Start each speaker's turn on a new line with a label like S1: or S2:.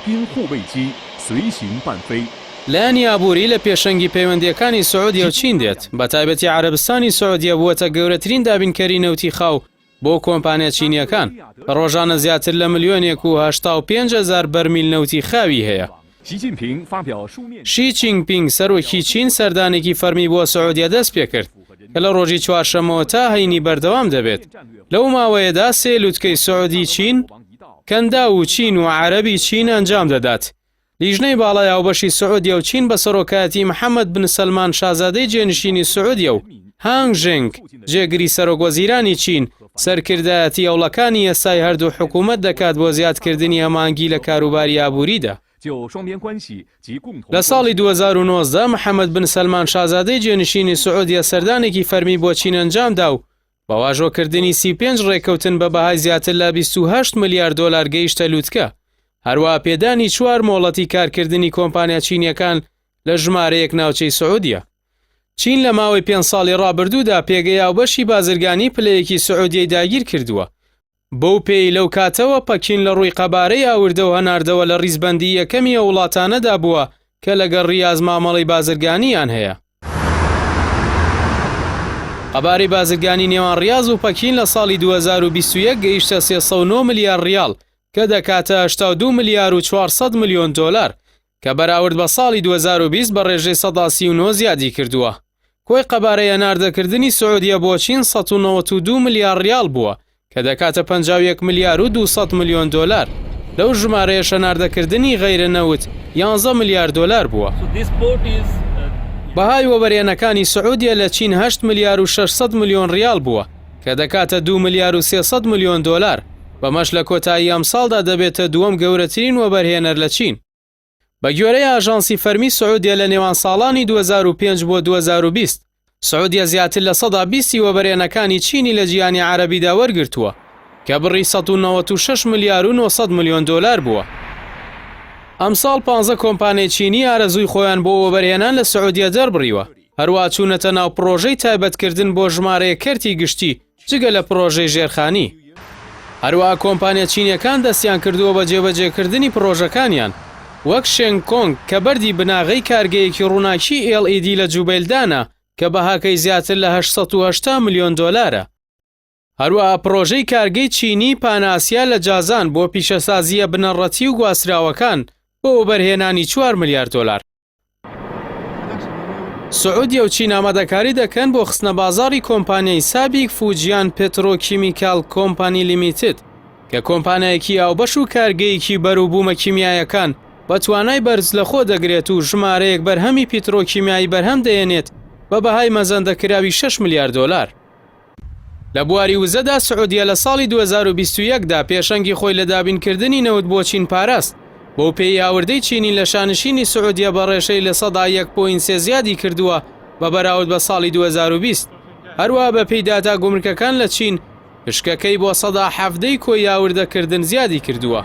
S1: 宾护卫机随行伴飞。
S2: لایەن یابووری لە پێشەنگی پەیوەندیەکانی سعودیە و چین دێت بە تایبەتی عەرەبستانی سعودیە بووەتە گەورەترین دابینکەری نەوتی خاو بۆ کۆمپانیا چینیەکان ڕۆژانە زیاتر لە 1,85,000 بەرمیل نەوتی خاوی هەیە. شی چینگپینگ سەرۆکی چین سەردانێکی فەرمی بۆ سعودیە دەست پێ کرد کە لە ڕۆژی چوارشەمەوە تا هەینی بەردەوام دەبێت. لەو ماوەیەدا سێ لووتکەی سعودی چین کەندا و چین و عەرەبی چین ئەنجام دەدات. لیژنەی باڵای هاوبەشی سعودیە و چین بە سەرۆکایەتی محەممەد بن سەلمان شازادەی جێنشینی سعودیە و هانگ ژنگ جێگری سەرۆکوەزیرانی چین سەرکردایەتی هەوڵەکانی ئێستای هەردوو حکوومەت دەکات بۆ زیادکردنی هەمانگی لە کاروباری ئابووریدا. لە ساڵی 2019 محەممەد بن سەلمان شازادەی جێنشینی سعودیە سەردانێکی فەرمی بۆ چین ئەنجامدا و بە واژۆکردنی 35 ڕێکەوتن بە بەهای زیاتر لە 28 ملیار دۆلار گەیشتە لووتکە. هەروە پێدانی 4 مۆڵەتی کارکردنی کۆمپانیا چینیەکان لە ژمارەیەک ناوچەی سعودیە. چین لە ماوەی 5 ساڵی ڕابردوودا پێگەی هاوبەشی بازرگانی پلەیەکی سعودیەی داگیر کردووە. بەو پێی لەو کاتەوە پەکین لە ڕووی قەبارەی ئاوردە و هەناردەوە لە ڕیزبەندی یەکەمی وڵاتانەدا بووە کە لەگەڵ ریاض مامەڵەی بازرگانیان هەیە. قەبارەی بازرگانی نێوان ریاض و پەکین لە ساڵی 2021 گەیشتە 309 ملیار ریال کە دەکاتە 82 ملیار و 400 ملیۆن دۆلار کە بەراورد بە ساڵی 2020 بە ڕێژەی 139 زیادی کردووە. کۆی قەبارەی هەناردەکردنی سعودیە بۆ چین 192 ملیار ریال بووە کە دەکاتە 51 ملیار و 200 ملیۆن دۆلار. لەو ژمارەیە شەناردەکردنی غەیرە نەوت 11 ملیار دۆلار بووە. بەهای وەبەرهێنەکانی سعودیە لە چین 8 ملیار و 600 ملیۆن ریال بووە کە دەکاتە 2 ملیار و 300 ملیۆن دۆلار. بەمەش لە کۆتایی ئەم ساڵدا دەبێتە دووەم گەورەترین وەبەرهێنەر لە چین. بە گوێرەی ئاژانسی فەرمی سعودیە لە نێوان ساڵانی 2005 بۆ 2020 سعودیە زیاتر لە 120 وەبەرهێنەکانی چینی لە جیهانی عەرەبیدا وەرگرتووە کە بڕی 196 ملیار و 900 ملیۆن دۆلار بووە. ئەم ساڵ 15 کۆمپانیای چینی ئارەزووی خۆیان بۆ وەبەرهێنان لە سعودیە دەربڕیوە. هەروە چوونەتە ناو پرۆژەی تایبەتکردن بۆ ژمارەیە کەرتی گشتی جگە لە پرۆژەی ژێرخانی. هەروە کۆمپانیا چینیەکان دەستیان کردووە بە جێبەجێکردنی پرۆژەکانیان وەک شێنگ کۆنگ کە بەردی بناغەی کارگەیەکی ڕووناکی LED لە جوبەیلدانە کە بەهاکەی زیاتر لە 880 ملیۆن دۆلارە. هەروە پرۆژەی کارگەی چینی پاناسیا لە جازان بۆ پیشەسازیە بنەڕەتی و گواستراوەکان بۆ وەبەرهێنانی 4 ملیار دۆلار. سعودیە و چین ئامادەکاری دەکەن بۆ خستنە بازاڕی کۆمپانیای سابیک فوجیان پێترۆکیمیکال کۆمپانی لیمیتد کە کۆمپانایەکی ئاوبەش و کارگەیەکی بەرووبوومە کیمیایەکان بە توانای بەرز لەخۆ دەگرێت و ژمارەیەک بەرهەمی پیترۆکیمیایی بەرهەم دەێنێت بە بەهای مەزەندەکراوی 6 ملیار دۆلار. لە بواری وزەدا سعودیە لە ساڵی 2021دا پێشەنگی خۆی لە دابینکردنی نەوت بۆ چین پاراست. بۆ پێی هاوردەی چینی لە شانشینی سعودیە بە ڕێژەی لە 1.3 زیادی کردووە بە بەراورد بە ساڵی 2020. هەروە بە پێی داتا گومرکەکان لە چین پشکەکەی بۆ 170 کۆی هاوردەکردن زیادی کردووە.